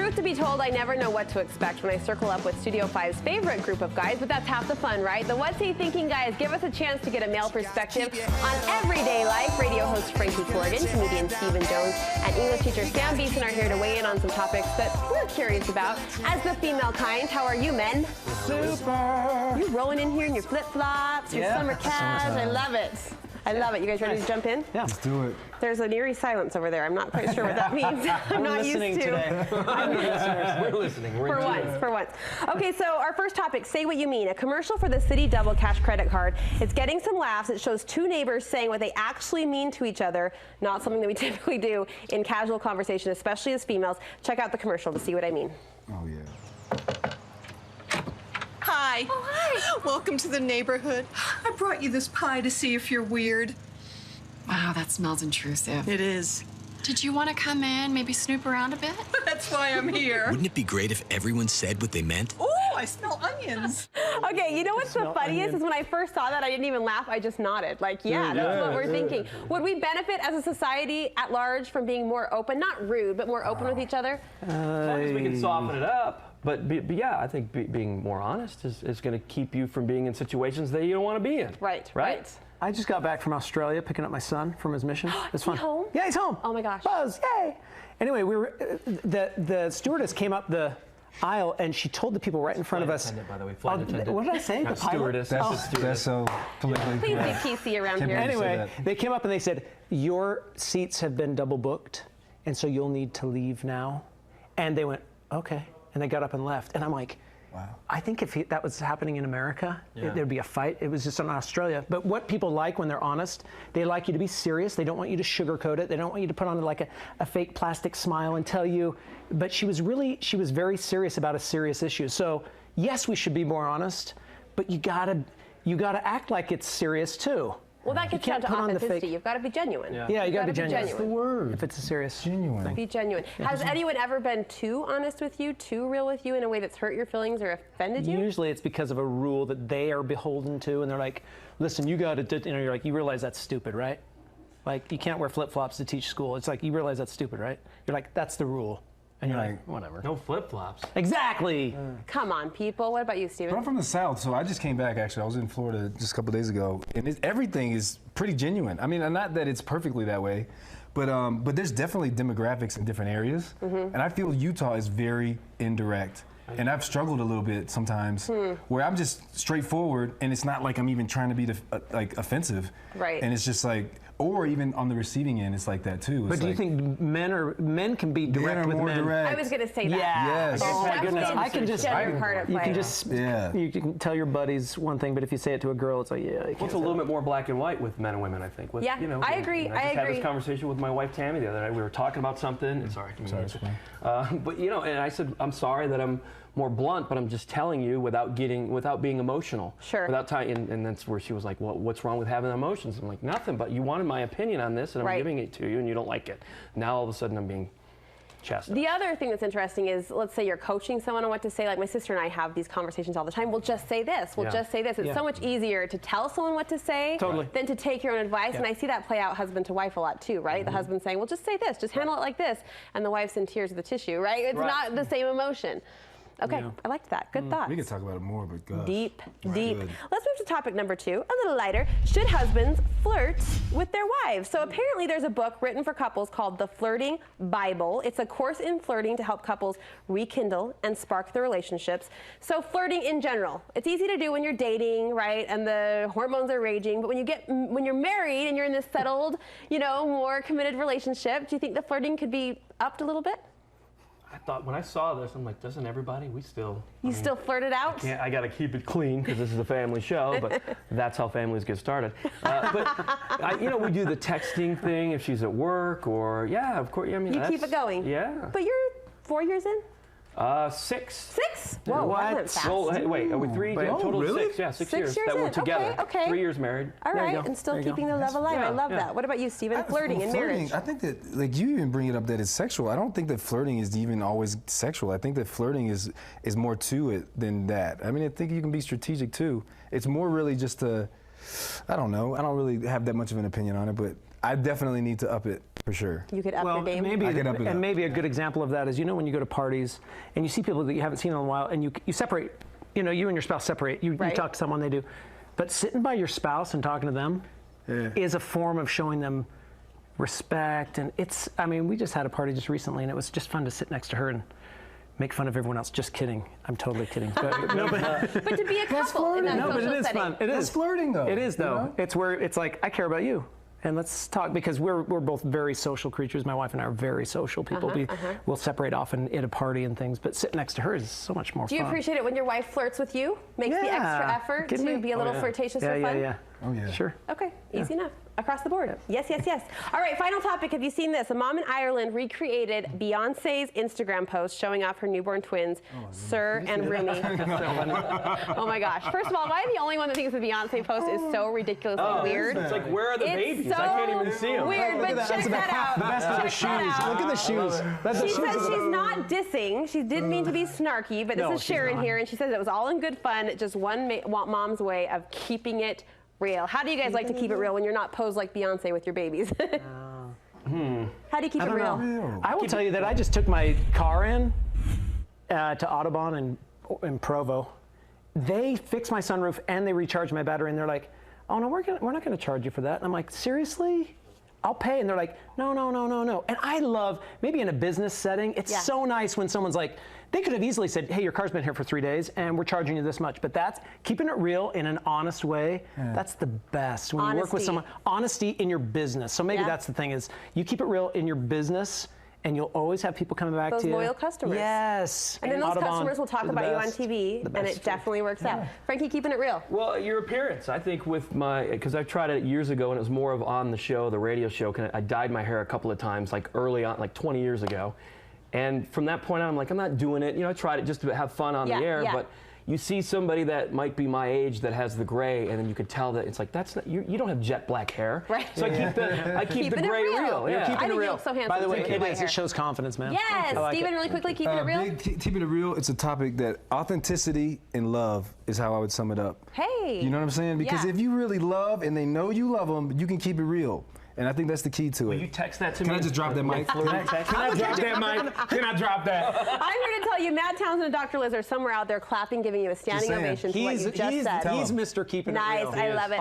Truth to be told, I never know what to expect when I circle up with Studio 5's favorite group of guys, but that's half the fun, right? The What's He Thinking guys give us a chance to get a male perspective on everyday life. Radio host Frankie Corrigan, comedian Stephen Jones, and English teacher Sam Beeson are here to weigh in on some topics that we're curious about. As the female kind, how are you, men? Super! You rolling in here in your flip-flops, your summer calves. I love it. I love it. You guys ready to jump in? Yeah. Let's do it. There's an eerie silence over there. I'm not quite sure what that means. I'm not used to. Today. We're listening. For once. Okay, so our first topic, say what you mean. A commercial for the City Double Cash credit card. It's getting some laughs. It shows two neighbors saying what they actually mean to each other, not something that we typically do in casual conversation, especially as females. Check out the commercial to see what I mean. Oh, yeah. Hi. Oh, hi. Welcome to the neighborhood. I brought you this pie to see if you're weird. Wow, that smells intrusive. It is. Did you want to come in, maybe snoop around a bit? That's why I'm here. Wouldn't it be great if everyone said what they meant? Oh, I smell onions. Okay, you know what's the funniest is when I first saw that, I didn't even laugh. I just nodded. Like, yeah, that's what we're thinking. Would we benefit as a society at large from being more open, not rude, but more open with each other? As long as we can soften it up. But yeah, I think being more honest is going to keep you from being in situations that you don't want to be in. Right. I just got back from Australia picking up my son from his mission. It's fun. Is he home? Yeah, he's home. Oh my gosh. Buzz, yay! Anyway, we were the stewardess came up the aisle and she told the people right in front of us. By the way, flight attendant. What did I say? Not the pilot? stewardess. That's so politically Please correct. be PC around here. Anyway, they came up and they said, your seats have been double booked, and so you'll need to leave now. And they went, okay. And they got up and left. And I'm like, wow. I think if that was happening in America, there'd be a fight. It was just in Australia. But what people like when they're honest, they like you to be serious. They don't want you to sugarcoat it. They don't want you to put on like a fake plastic smile and tell you. But she was very serious about a serious issue. So yes, we should be more honest, but you gotta act like it's serious too. Well, that gets down to authenticity. You've got to be genuine. Yeah, you got to be genuine. That's the word. If it's a serious genuine thing. Be genuine. Has anyone ever been too honest with you, too real with you in a way that's hurt your feelings or offended you? Usually it's because of a rule that they are beholden to, and they're like, listen, you got to, you're like, you realize that's stupid, right? Like, you can't wear flip-flops to teach school. It's like, you realize that's stupid, right? You're like, that's the rule. And you're like, whatever. No flip-flops. Exactly. Come on, people. What about you, Steven? But I'm from the South, so I just came back, actually. I was in Florida just a couple days ago, and everything is pretty genuine. I mean, not that it's perfectly that way, but there's definitely demographics in different areas, and I feel Utah is very indirect. And I've struggled a little bit sometimes where I'm just straightforward, and it's not like I'm even trying to be like offensive. Right. And it's just like, or even on the receiving end, it's like that too. But do you think men can be direct with men? I was going to say that. Yeah. Yes. Oh my goodness. I can just, you can tell your buddies one thing, but if you say it to a girl, it's like, yeah. Well, it's a little bit more black and white with men and women, I think. Yeah, I agree. I just had this conversation with my wife Tammy the other night. We were talking about something. But and I said, I'm sorry that I'm more blunt, but I'm just telling you without being emotional. Sure. Without and that's where she was like, well, what's wrong with having emotions? I'm like, nothing, but you wanted my opinion on this, and I'm giving it to you, and you don't like it. Now all of a sudden I'm being chastised. The other thing that's interesting is, let's say you're coaching someone on what to say. Like my sister and I have these conversations all the time. We'll just say this. We'll just say this. It's so much easier to tell someone what to say than to take your own advice. And I see that play out husband to wife a lot too, right? The husband saying, well, just say this. Just handle it like this. And the wife's in tears of the tissue, right? It's not the same emotion. Okay, I liked that. Good thoughts. We could talk about it more, but gosh. Deep. Good. Let's move to topic number 2, a little lighter. Should husbands flirt with their wives? So apparently there's a book written for couples called The Flirting Bible. It's a course in flirting to help couples rekindle and spark their relationships. So flirting in general, it's easy to do when you're dating, right? And the hormones are raging. But when you're married and you're in this settled, more committed relationship, do you think the flirting could be upped a little bit? I thought when I saw this, I'm like, doesn't everybody? You still flirt it out? I got to keep it clean because this is a family show, but that's how families get started. But we do the texting thing if she's at work, or of course. I mean, you keep it going. Yeah. But you're 4 years in? 6. 6? Whoa, what? that went fast. Well, hey, wait, are we 3? Wait, total really? 6. Yeah, 6 6 years years that we're in. together. Okay. 3 years married. All There you right, go. and still There you keeping go. the love alive. I love yeah. that. What about you, Stephen? Flirting in marriage. I think that, like, you even bring it up that it's sexual. I don't think that flirting is even always sexual. I think that flirting is more to it than that. I mean, I think you can be strategic too. It's more really just I don't know. I don't really have that much of an opinion on it, but I definitely need to up it for sure. You could up your game. Maybe, I could up it up. maybe a good example of that is, when you go to parties and you see people that you haven't seen in a while, and you separate, you and your spouse separate. You talk to someone, they do. But sitting by your spouse and talking to them is a form of showing them respect. And we just had a party just recently, and it was just fun to sit next to her and make fun of everyone else. Just kidding. I'm totally kidding. But to be a couple in that social but it is setting. fun. It is. That's flirting, though. It is, though. It's where it's like, I care about you. And let's talk, because we're both very social creatures. My wife and I are very social people. We'll separate off at a party and things, but sitting next to her is so much more fun. Do you appreciate it when your wife flirts with you? Makes the extra effort to be a little flirtatious for fun? Yeah. Oh, yeah. Sure. Okay, easy enough. Across the board. Yes. All right, final topic. Have you seen this? A mom in Ireland recreated Beyonce's Instagram post showing off her newborn twins, Sir and Rumi. Oh my gosh. First of all, am I the only one that thinks the Beyonce post is so ridiculously weird? It's like, where are the babies? So I can't even see them. Weird, but check that out. The best of the shoes. Look at the shoes. She says she's not dissing. She didn't mean to be snarky, but this is Sharon here, and she says it was all in good fun, just one mom's way of keeping it real. How do you guys like to keep it real when you're not posed like Beyonce with your babies? How do you keep it real? I will tell you that I just took my car in to Audubon in Provo. They fixed my sunroof and they recharged my battery, and they're like, "Oh no, we're not going to charge you for that." And I'm like, "Seriously? I'll pay." And they're like, "No." And I love, maybe in a business setting, it's so nice when someone's like, they could have easily said, "Hey, your car's been here for 3 days and we're charging you this much." But that's keeping it real in an honest way. That's the best. When you work with someone, honesty in your business. So maybe that's the thing, is you keep it real in your business, and you'll always have people coming back to you. Those loyal customers. Yes. And then those customers will talk about you on TV, and it definitely works out. Frankie, keeping it real. Well, your appearance, I think, with because I tried it years ago, and it was more of on the show, the radio show. I dyed my hair a couple of times, like early on, like 20 years ago. And from that point on, I'm like, I'm not doing it. I tried it just to have fun on the air, but you see somebody that might be my age that has the gray, and then you could tell that it's like, that's not, you don't have jet black hair. Right. So I keep the gray real. Yeah. Keeping I it think real. you look so handsome. By the way, with white hair. it shows confidence, man. Yes, like Steven, really quickly, keeping it real. Keeping it real, it's a topic that authenticity and love is how I would sum it up. Hey. You know what I'm saying? Because if you really love and they know you love them, you can keep it real. And I think that's the key to it. Will you text that to me? Can I just drop that mic? Can I drop that mic? Can I drop that? I'm here to tell you, Matt Townsend and Dr. Liz are somewhere out there clapping, giving you a standing saying. ovation for what you just said. He's Mr. Keeping It Real. Nice, I love it.